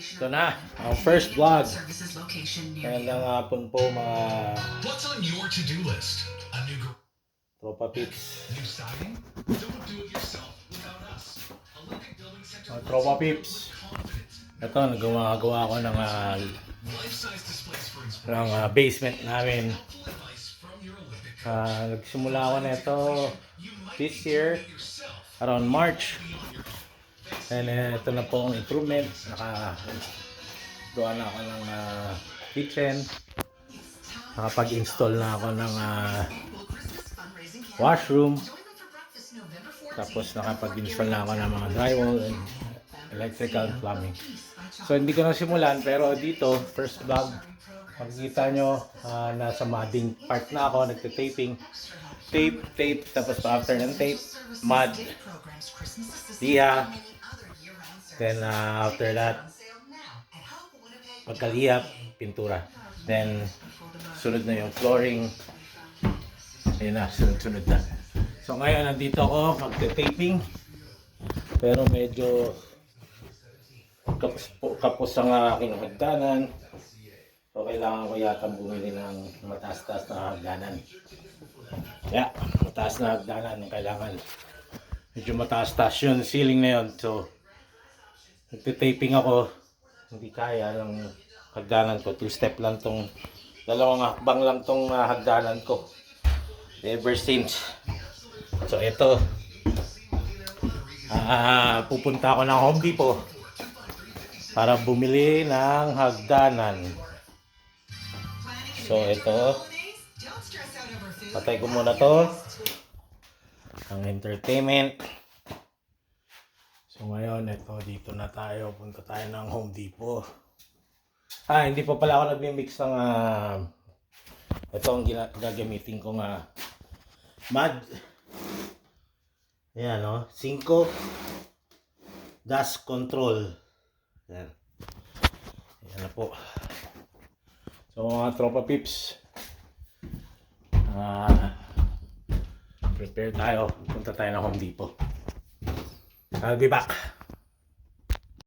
Ito na, ang first vlog. Magandang hapon po mga What's on your to-do list? A new tropa pips. new siding? Don't do it yourself without us. Olympic Building Center. Mga tropa pips. Ito, nagawa ko ng, Life-size displays for inspiration. basement namin. Helpful advice from your Olympic Nagsimula ako nito this year, yourself. around March. Be on your And ito na po ang improvement. Nakagawa na ako ng kitchen. Nakapag-install na ako ng washroom. Tapos nakapag-install na ako ng mga drywall and electrical and plumbing. So hindi ko na simulan, pero dito, first vlog, makikita nyo, nasa mudding part na ako, nagtitaping. Tape, tapos after ng tape, mud, liha. Then after that, pagkalihap, pintura. Then sunod na yung flooring. Ayun na, sunod na. So ngayon nandito ako magte-taping. Pero medyo kapos ang aking hagdanan. So kailangan ko yata bumili ng mataas-taas na hagdanan. Yeah, mataas na hagdanan ang kailangan. Medyo mataas-taas yun, ceiling na yun. So nagte-taping ako. Hindi kaya ng hagdanan ko. 2-step lang tong, dalawang hakbang lang tong hagdanan ko. Ever since. So ito, pupunta ako ng Home Depot para bumili ng hagdanan. So ito, patay ko muna to, ang entertainment. So ngayon, ito, dito na tayo, punta tayo ng Home Depot. Hindi pa pala ako nagmi-mix ng ito ang gagamitin kong mud. Ayan, no? 5 dust control. Ayan. Ayan na po. So mga tropa pips, prepare tayo. Punta tayo ng Home Depot. I'll be back.